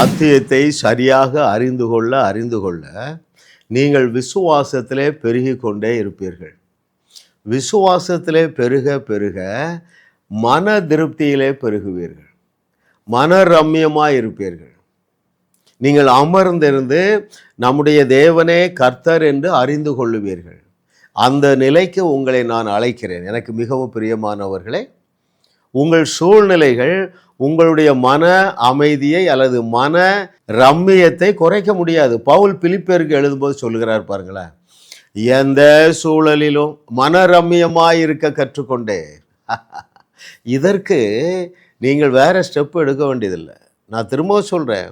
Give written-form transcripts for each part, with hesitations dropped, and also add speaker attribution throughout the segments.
Speaker 1: சத்தியத்தை சரியாக அறிந்து கொள்ள நீங்கள் விசுவாசத்திலே பெருகி கொண்டே இருப்பீர்கள். விசுவாசத்திலே பெருக பெருக மன திருப்தியிலே பெருகுவீர்கள், மன ரம்யமாய் இருப்பீர்கள். நீங்கள் அமர்ந்திருந்து நம்முடைய தேவனே கர்த்தர் என்று அறிந்து கொள்ளுவீர்கள். அந்த நிலைக்கு உங்களை நான் அழைக்கிறேன். எனக்கு மிகவும் பிரியமானவர்களே, உங்கள் சூழ்நிலைகள் உங்களுடைய மன அமைதியை அல்லது மன ரம்மியத்தை குறைக்க முடியாது. பவுல் பிலிப்பியருக்கு எழுதும்போது சொல்லுகிறார் பாருங்களேன், எந்த சூழலிலும் மன ரம்மியமாய் இருக்க கற்றுக்கொண்டே. இதற்கு நீங்கள் வேற ஸ்டெப் எடுக்க வேண்டியதில்லை. நான் திரும்ப சொல்கிறேன்,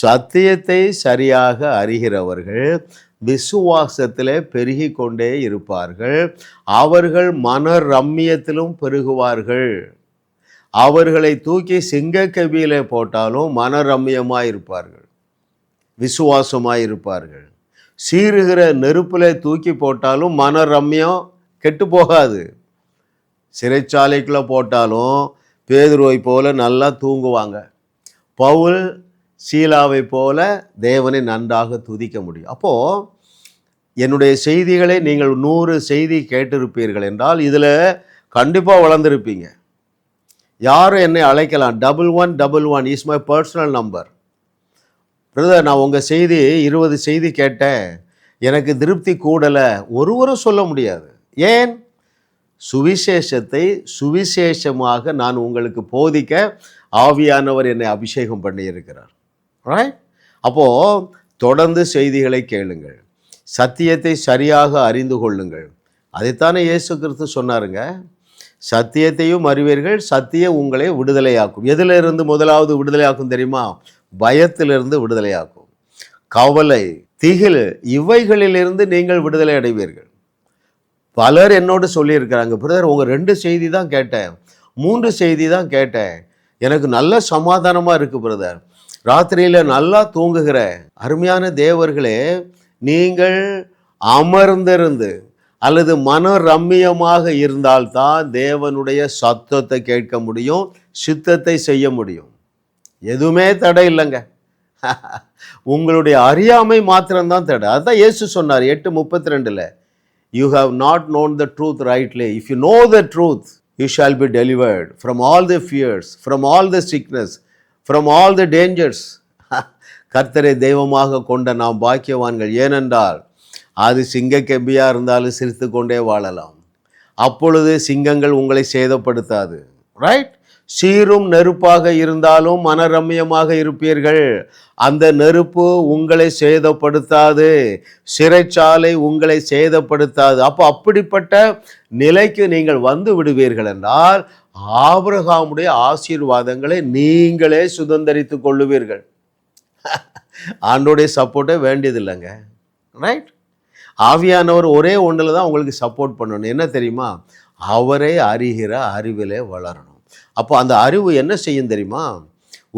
Speaker 1: சத்தியத்தை சரியாக அறிகிறவர்கள் விசுவாசத்திலே பெருகி கொண்டே இருப்பார்கள். அவர்கள் மன ரம்மியத்திலும் பெருகுவார்கள். அவர்களை தூக்கி சிங்கக்கவியிலே போட்டாலும் மன ரம்மியமாய் இருப்பார்கள், விசுவாசமாய் இருப்பார்கள். சீறுகிற நெருப்பிலே தூக்கி போட்டாலும் மன ரம்யம் கெட்டு போகாது. சிறைச்சாலைக்குள்ளே போட்டாலும் பேதுருவை போல நல்லா தூங்குவாங்க. பவுல் சீலாவை போல தேவனை நன்றாக துதிக்க முடியும். அப்போது என்னுடைய செய்திகளை நீங்கள் 100 செய்தி கேட்டிருப்பீர்கள் என்றால் இதில் கண்டிப்பாக வளர்ந்துருப்பீங்க. யாரும் என்னை அழைக்கலாம், 1111 is my personal number. Brother, நான் உங்கள் செய்தி 20 செய்தி கேட்டேன், எனக்கு திருப்தி கூடலை, ஒருவரும் சொல்ல முடியாது. ஏன்? சுவிசேஷத்தை சுவிசேஷமாக நான் உங்களுக்கு போதிக்க ஆவியானவர் என்னை அபிஷேகம் பண்ணியிருக்கிறார். ரைட்? அப்போது தொடர்ந்து செய்திகளை கேளுங்கள், சத்தியத்தை சரியாக அறிந்து கொள்ளுங்கள். அதைத்தானே இயேசு கிறிஸ்து சொன்னாருங்க, சத்தியத்தையும் அறிவீர்கள், சத்தியம் உங்களை விடுதலையாக்கும். எதிலிருந்து முதலாவது விடுதலையாக்கும் தெரியுமா? பயத்திலிருந்து விடுதலையாக்கும். கவலை, திகில், இவைகளிலிருந்து நீங்கள் விடுதலை அடைவீர்கள். பலர் என்னோடு சொல்லியிருக்கிறாங்க, பிரதர் உங்கள் 2 செய்தி தான் கேட்டேன், 3 செய்தி தான் கேட்டேன், எனக்கு நல்ல சமாதானமாக இருக்குது பிரதர், ராத்திரியில் நல்லா தூங்குகிறேன். அருமையான தேவர்களே, நீங்கள் அமர்ந்திருந்து அல்லது மன ரம்மியமாக இருந்தால்தான் தேவனுடைய சத்தத்தை கேட்க முடியும், சித்தத்தை செய்ய முடியும். எதுவுமே தடை இல்லைங்க. உங்களுடைய அறியாமை மாத்திரம்தான் தடை. அதுதான் இயேசு சொன்னார் 8:32, you have not known the truth rightly. If you know the truth, you shall be delivered from all the fears, from all the sickness, from all the dangers. கர்த்தரை தெய்வமாக கொண்ட நாம் பாக்கியவான்கள். ஏனென்றால் அது சிங்கக்கெம்பியாக இருந்தாலும் சிரித்து கொண்டே வாழலாம். அப்பொழுது சிங்கங்கள் உங்களை சேதப்படுத்தாது. ரைட்? சீரும் நெருப்பாக இருந்தாலும் மனரம்யமாக இருப்பீர்கள். அந்த நெருப்பு உங்களை சேதப்படுத்தாது, சிறைச்சாலை உங்களை சேதப்படுத்தாது. அப்போ அப்படிப்பட்ட நிலைக்கு நீங்கள் வந்து விடுவீர்கள் என்றால் ஆபிரகாமுடைய ஆசீர்வாதங்களை நீங்களே சுதந்தரித்து கொள்ளுவீர்கள். ஆண்டோடைய சப்போர்ட்டே வேண்டியதில்லைங்க. ரைட்? ஆவியானவர் ஒரே ஒன்றில் தான் உங்களுக்கு சப்போர்ட் பண்ணணும். என்ன தெரியுமா? அவரை அறிகிற அறிவிலே வளரணும். அப்போ அந்த அறிவு என்ன செய்யும் தெரியுமா?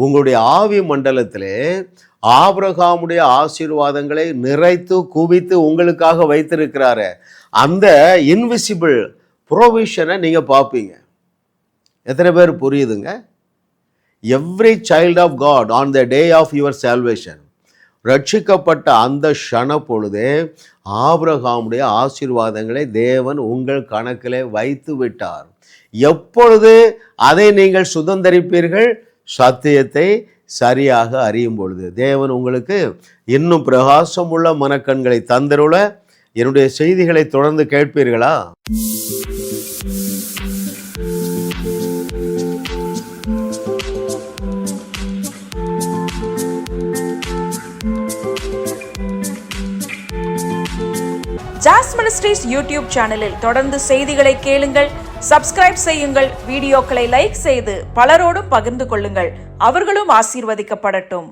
Speaker 1: உங்களுடைய ஆவி மண்டலத்திலே ஆபிரகாமுடைய ஆசீர்வாதங்களை நிறைத்து குவித்து உங்களுக்காக வைத்திருக்கிறாரு. அந்த இன்விசிபிள் ப்ரொவிஷனை நீங்கள் பார்ப்பீங்க. எத்தனை பேர் புரியுதுங்க? Every child of God on the day of your salvation, ரட்சிக்கப்பட்ட அந்த க்ஷண பொழுதே ஆபிரகாமுடைய ஆசீர்வாதங்களை தேவன் உங்கள் கணக்கிலே வைத்து விட்டார். எப்பொழுது அதை நீங்கள் சுதந்தரிப்பீர்கள்? சத்தியத்தை சரியாக அறியும் பொழுது. தேவன் உங்களுக்கு இன்னும் பிரகாசம் உள்ள மனக்கண்களை தந்தருள என்னுடைய செய்திகளை தொடர்ந்து கேட்பீர்களா?
Speaker 2: ஜாஸ் மினிஸ்ட்ரீஸ் யூடியூப் சேனலில் தொடர்ந்து செய்திகளை கேளுங்கள், சப்ஸ்கிரைப் செய்யுங்கள், வீடியோக்களை லைக் செய்து பலரோடு பகிர்ந்து கொள்ளுங்கள். அவர்களும் ஆசீர்வதிக்கப்படட்டும்.